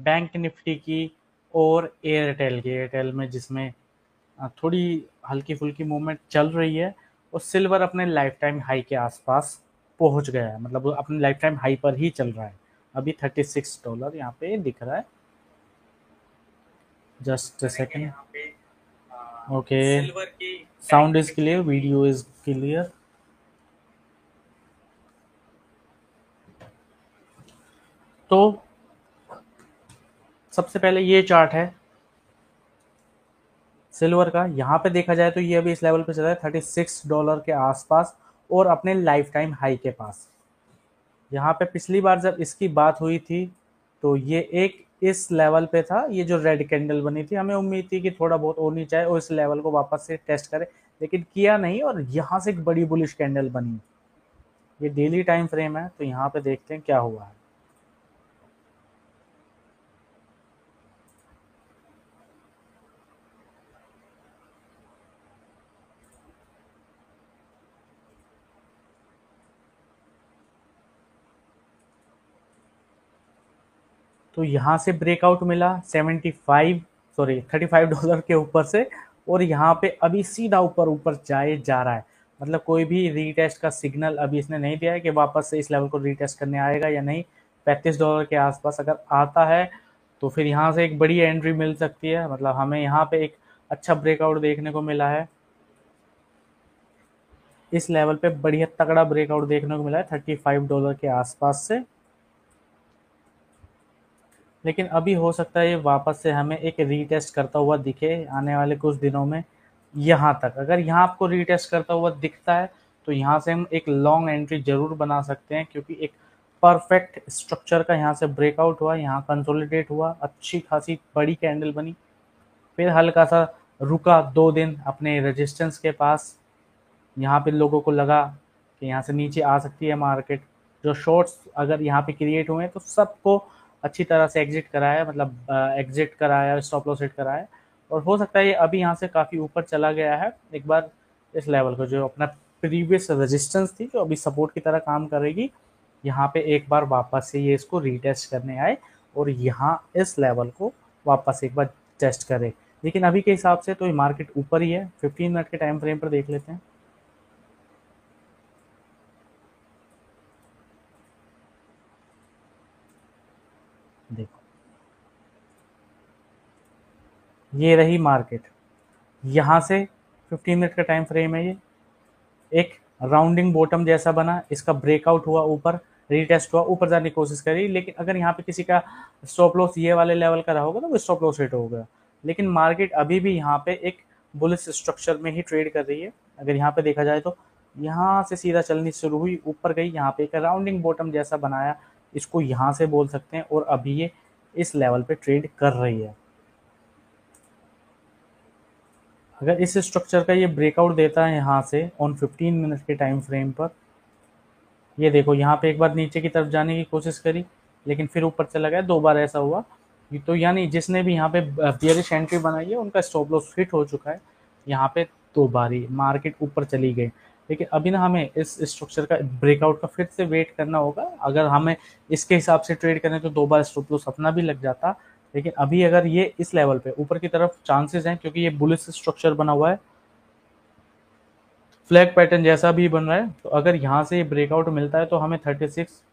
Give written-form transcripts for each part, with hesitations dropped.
Bank Nifty की और Airtel की। एयरटेल में जिसमें थोड़ी हल्की फुल्की मूवमेंट चल रही है, और सिल्वर अपने लाइफ टाइम हाई के आसपास पहुंच गया है, मतलब वो अपने लाइफ टाइम हाई पर ही चल रहा है। अभी $36 यहाँ पे दिख रहा है। Just second. Okay, sound is clear, video is clear. तो सबसे पहले ये चार्ट है सिल्वर का। यहाँ पे देखा जाए तो ये अभी इस लेवल पे चल रहा है $36 के आसपास, और अपने लाइफ टाइम हाई के पास। यहाँ पे पिछली बार जब इसकी बात हुई थी तो ये एक इस लेवल पे था, ये जो रेड कैंडल बनी थी, हमें उम्मीद थी कि थोड़ा बहुत और नीचे आए और इस लेवल को वापस से टेस्ट करे, लेकिन किया नहीं, और यहाँ से एक बड़ी बुलिश कैंडल बनी। ये डेली टाइम फ्रेम है, तो यहाँ पे देखते हैं क्या हुआ है। तो यहाँ से ब्रेकआउट मिला 35 के ऊपर से, और यहाँ पे अभी सीधा ऊपर ऊपर जाए जा रहा है। मतलब कोई भी रीटेस्ट का सिग्नल अभी इसने नहीं दिया है कि वापस से इस लेवल को रीटेस्ट करने आएगा या नहीं। $35 के आसपास अगर आता है तो फिर यहाँ से एक बड़ी एंट्री मिल सकती है। मतलब हमें यहाँ पे एक अच्छा ब्रेकआउट देखने को मिला है, इस लेवल पे बढ़िया तगड़ा ब्रेकआउट देखने को मिला है $35 के आसपास से। लेकिन अभी हो सकता है ये वापस से हमें एक रीटेस्ट करता हुआ दिखे आने वाले कुछ दिनों में। यहाँ तक अगर यहाँ आपको रीटेस्ट करता हुआ दिखता है तो यहाँ से हम एक लॉन्ग एंट्री जरूर बना सकते हैं, क्योंकि एक परफेक्ट स्ट्रक्चर का यहाँ से ब्रेकआउट हुआ, यहाँ कंसोलिडेट हुआ, अच्छी खासी बड़ी कैंडल बनी, फिर हल्का सा रुका 2 दिन अपने रेजिस्टेंस के पास। यहाँ पे लोगों को लगा कि यहाँ से नीचे आ सकती है मार्केट। जो शॉर्ट्स अगर यहाँ पे क्रिएट हुए तो सबको अच्छी तरह से एग्जिट कराया, मतलब एग्जिट कराया, स्टॉप लॉस हिट कराया। और हो सकता है ये अभी यहाँ से काफ़ी ऊपर चला गया है, एक बार इस लेवल को जो अपना प्रीवियस रेजिस्टेंस थी जो अभी सपोर्ट की तरह काम करेगी, यहाँ पे एक बार वापस से ये इसको रीटेस्ट करने आए और यहाँ इस लेवल को वापस एक बार टेस्ट करे। लेकिन अभी के हिसाब से तो ये मार्केट ऊपर ही है। 15 मिनट के टाइम फ्रेम पर देख लेते हैं। देखो, ये रही मार्केट, यहाँ से 15 मिनट का टाइम फ्रेम है। ये एक राउंडिंग बॉटम जैसा बना, इसका ब्रेकआउट हुआ, ऊपर रीटेस्ट हुआ, ऊपर जाने की कोशिश करी। लेकिन अगर यहाँ पे किसी का स्टॉप लॉस ये वाले लेवल का रहा होगा तो वो स्टॉप लॉस हिट होगा। लेकिन मार्केट अभी भी यहाँ पे एक बुलिश स्ट्रक्चर में ही ट्रेड कर रही है। अगर यहाँ पे देखा जाए तो यहाँ से सीधा चलनी शुरू हुई, ऊपर गई, यहाँ पे एक राउंडिंग बॉटम जैसा बनाया, इसको यहाँ से बोल सकते हैं, और अभी ये इस लेवल पे ट्रेड कर रही है। अगर इस स्ट्रक्चर का ये ब्रेकआउट देता है यहाँ से ऑन 15 मिनट के टाइम फ्रेम पर, ये देखो यहाँ पे एक बार नीचे की तरफ जाने की कोशिश करी लेकिन फिर ऊपर चला गया, 2 बार ऐसा हुआ। तो यानी जिसने भी यहाँ पे बियरिश एंट्री बनाई है उनका स्टॉप लॉस हिट हो चुका है। यहाँ पे 2 बार ही मार्केट ऊपर चली गई। लेकिन अभी ना हमें इस स्ट्रक्चर का ब्रेकआउट का फिर से वेट करना होगा। अगर हमें इसके हिसाब से ट्रेड करें तो 2 बार स्टॉप लॉस अपना भी लग जाता। लेकिन अभी अगर ये इस लेवल पे ऊपर की तरफ चांसेस हैं, क्योंकि ये बुलिश स्ट्रक्चर बना हुआ है, फ्लैग पैटर्न जैसा भी बन रहा है, तो अगर यहाँ से ब्रेकआउट मिलता है तो हमें 36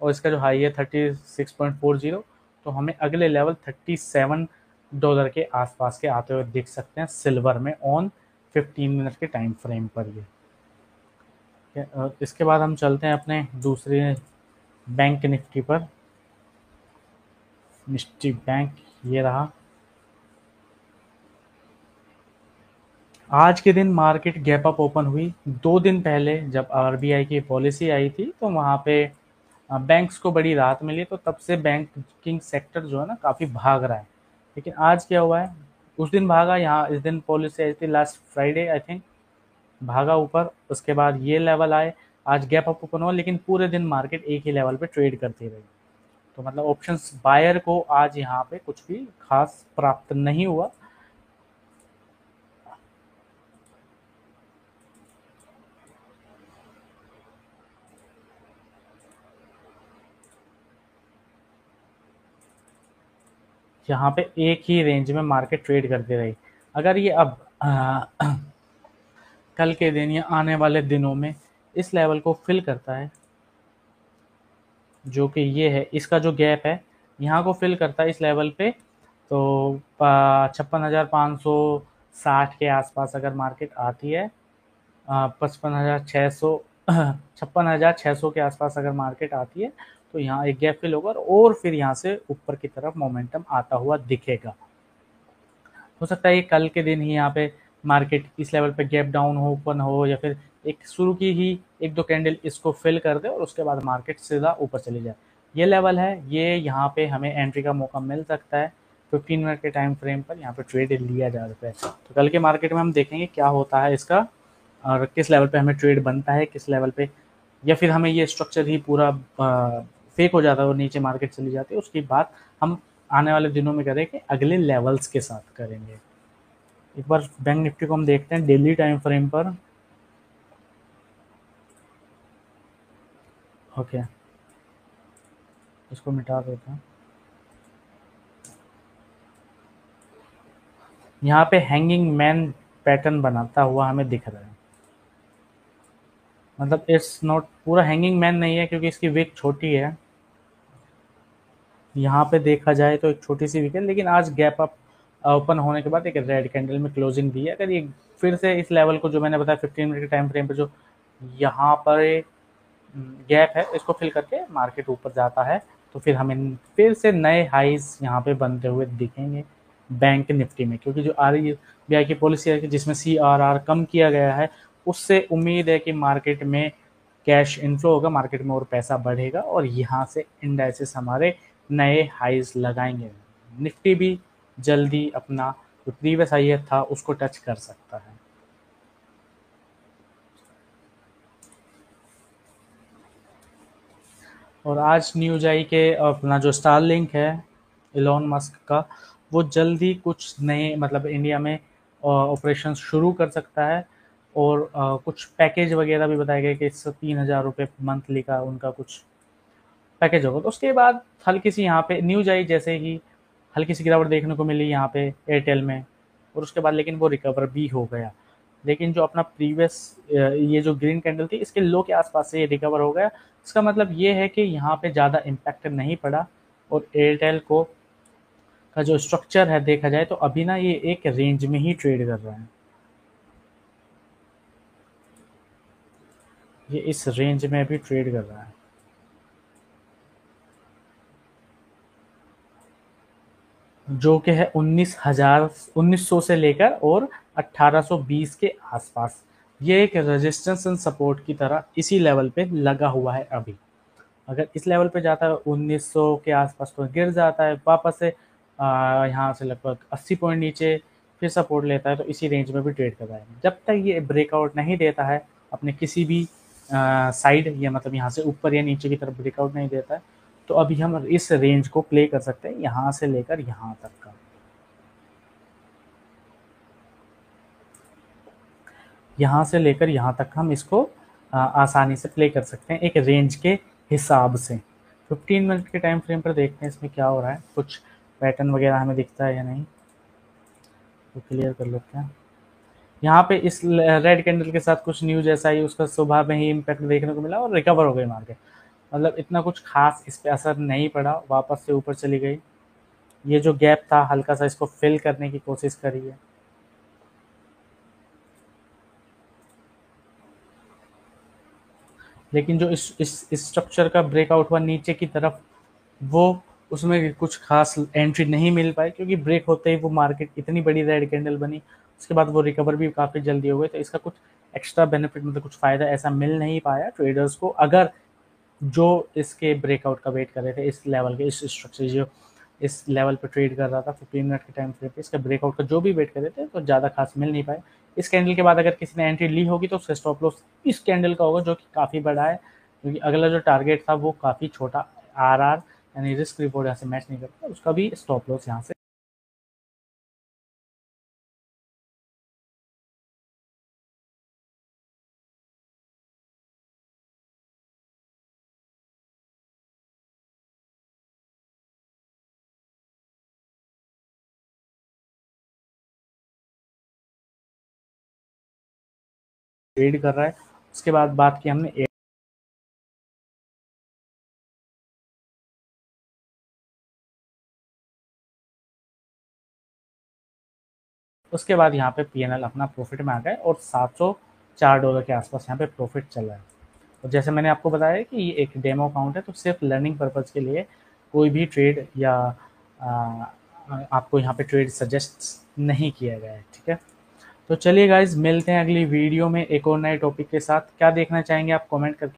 और इसका जो हाई है 36.40, तो हमें अगले लेवल $37 के आसपास के आते हुए दिख सकते हैं सिल्वर में ऑन 15 मिनट के टाइम फ्रेम पर। ये इसके बाद हम चलते हैं अपने दूसरे बैंक निफ्टी पर। निफ्टी बैंक ये रहा। आज के दिन मार्केट गैप अप ओपन हुई। 2 दिन पहले जब आरबीआई की पॉलिसी आई थी तो वहाँ पे बैंक्स को बड़ी राहत मिली, तो तब से बैंकिंग सेक्टर जो है ना काफ़ी भाग रहा है। लेकिन आज क्या हुआ है, उस दिन भागा, यहाँ इस दिन पॉलिसी आई थी लास्ट फ्राइडे आई थिंक, भागा ऊपर, उसके बाद ये लेवल आए, आज गैप अप ओपन हुआ, लेकिन पूरे दिन मार्केट एक ही लेवल पे ट्रेड करती रही। तो मतलब ऑप्शंस बायर को आज यहाँ पे कुछ भी खास प्राप्त नहीं हुआ। यहाँ पे एक ही रेंज में मार्केट ट्रेड करती रही। अगर ये अब कल के दिन या आने वाले दिनों में इस लेवल को फिल करता है, जो कि ये है, इसका जो गैप है यहाँ को फिल करता है इस लेवल पे, तो 56,560 के आसपास अगर मार्केट आती है, 55,600 56,600 के आसपास अगर मार्केट आती है, तो यहाँ एक गैप फिल होगा और फिर यहाँ से ऊपर की तरफ मोमेंटम आता हुआ दिखेगा। हो सकता है ये कल के दिन ही यहाँ पे मार्केट इस लेवल पे गैप डाउन हो, ओपन हो, या फिर एक शुरू की ही एक दो कैंडल इसको फिल कर दे और उसके बाद मार्केट सीधा ऊपर चली जाए। ये लेवल है, ये यहाँ पे हमें एंट्री का मौका मिल सकता है। 15 मिनट के टाइम फ्रेम पर यहाँ पे ट्रेड लिया जा सकता है। तो कल के मार्केट में हम देखेंगे क्या होता है इसका, और किस लेवल पे हमें ट्रेड बनता है, किस लेवल पे, या फिर हमें ये स्ट्रक्चर ही पूरा फेक हो जाता है और नीचे मार्केट चली जाती है। उसकी बात हम आने वाले दिनों में करेंगे, अगले लेवल्स के साथ करेंगे। एक बार बैंक निफ्टी को हम देखते हैं डेली टाइम फ्रेम पर। ओके, इसको मिटा देते हैं। यहाँ पे हैंगिंग मैन पैटर्न बनाता हुआ हमें दिख रहा है, मतलब इट्स नॉट पूरा हैंगिंग मैन नहीं है क्योंकि इसकी विक छोटी है। यहाँ पे देखा जाए तो एक छोटी सी विक है, लेकिन आज गैप अप ओपन होने के बाद एक रेड कैंडल में क्लोजिंग दी है। अगर ये फिर से इस लेवल को जो मैंने बताया 15 मिनट के टाइम फ्रेम पे, जो यहाँ पर गैप है, इसको फिल करके मार्केट ऊपर जाता है, तो फिर हमें फिर से नए हाइज यहाँ पे बनते हुए दिखेंगे बैंक निफ्टी में। क्योंकि जो RBI की पॉलिसी है कि जिसमें CRR कम किया गया है, उससे उम्मीद है कि मार्केट में कैश इनफ्लो होगा, मार्केट में और पैसा बढ़ेगा और यहाँ से इंडाइसेस हमारे नए हाइज लगाएंगे। निफ्टी भी जल्दी अपना जो प्रीवियस हाई था उसको टच कर सकता है। और आज न्यूज आई कि अपना जो स्टारलिंक है इलॉन मस्क का, वो जल्दी कुछ नए मतलब इंडिया में ऑपरेशन शुरू कर सकता है। और कुछ पैकेज वगैरह भी बताए गए कि इससे 3,000 रुपये मंथली का उनका कुछ पैकेज होगा। तो उसके बाद हल्की सी यहाँ पे न्यूज आई, जैसे ही हल्की सी गिरावट देखने को मिली यहाँ पे एयरटेल में, और उसके बाद लेकिन वो रिकवर भी हो गया। लेकिन जो अपना प्रीवियस ये जो ग्रीन कैंडल थी, इसके लो के आसपास से ये रिकवर हो गया। इसका मतलब ये है कि यहाँ पे ज़्यादा इम्पैक्ट नहीं पड़ा, और एयरटेल को का जो स्ट्रक्चर है देखा जाए तो अभी ना ये एक रेंज में ही ट्रेड कर रहा है। ये इस रेंज में भी ट्रेड कर रहा है, जो कि है 19,000 1900 से लेकर और 1820 के आसपास। ये एक रेजिस्टेंस एंड सपोर्ट की तरह इसी लेवल पे लगा हुआ है अभी। अगर इस लेवल पे जाता है 1900 के आसपास तो गिर जाता है वापस से, यहाँ से लगभग 80 पॉइंट नीचे फिर सपोर्ट लेता है, तो इसी रेंज में भी ट्रेड कर रहा है। जब तक ये ब्रेकआउट नहीं देता है अपने किसी भी साइड, या मतलब यहाँ से ऊपर या नीचे की तरफ ब्रेकआउट नहीं देता है, तो अभी हम इस रेंज को प्ले कर सकते हैं, यहाँ से लेकर यहाँ तक का। यहाँ से लेकर यहाँ तक हम इसको आसानी से प्ले कर सकते हैं एक रेंज के हिसाब से। 15 मिनट के टाइम फ्रेम पर देखते हैं इसमें क्या हो रहा है, कुछ पैटर्न वगैरह हमें दिखता है या नहीं, तो क्लियर कर लेते हैं। यहाँ पे इस रेड कैंडल के साथ कुछ न्यूज ऐसा ही, उसका सुबह में ही इम्पैक्ट देखने को मिला और रिकवर हो गई मार्केट। मतलब इतना कुछ खास इस पे असर नहीं पड़ा, वापस से ऊपर चली गई। ये जो गैप था हल्का सा इसको फिल करने की कोशिश करी है। लेकिन जो इस स्ट्रक्चर का ब्रेकआउट हुआ नीचे की तरफ, वो उसमें कुछ खास एंट्री नहीं मिल पाई, क्योंकि ब्रेक होते ही वो मार्केट इतनी बड़ी रेड कैंडल बनी। उसके बाद वो रिकवर भी काफ़ी जल्दी हो गई, तो इसका कुछ एक्स्ट्रा बेनिफिट मतलब कुछ फ़ायदा ऐसा मिल नहीं पाया ट्रेडर्स को। अगर जो इसके ब्रेकआउट का वेट कर रहे थे, इस लेवल के इस स्ट्रक्चर जो इस लेवल पे ट्रेड कर रहा था 15 मिनट के टाइम फ्रेम पे, इसका ब्रेकआउट का जो भी वेट कर रहे थे, तो ज़्यादा खास मिल नहीं पाए। इस कैंडल के बाद अगर किसी ने एंट्री ली होगी तो उसका स्टॉप लॉस इस कैंडल का होगा, जो कि काफ़ी बड़ा है, क्योंकि अगला जो टारगेट था वो काफ़ी छोटा RR यानी रिस्क रिवॉर्ड यहाँ से मैच नहीं करता, उसका भी स्टॉप लॉस यहाँ से ट्रेड कर रहा है। उसके बाद बात की हमने उसके बाद यहाँ पे पीएनएल अपना प्रॉफिट में आ गया और $704 के आसपास यहाँ पे प्रॉफिट चल रहा है। और जैसे मैंने आपको बताया कि ये एक डेमो अकाउंट है, तो सिर्फ लर्निंग पर्पज़ के लिए कोई भी ट्रेड या आपको यहाँ पे ट्रेड सजेस्ट नहीं किया गया है, ठीक है। तो चलिए गाइज, मिलते हैं अगली वीडियो में एक और नए टॉपिक के साथ। क्या देखना चाहेंगे आप कमेंट करके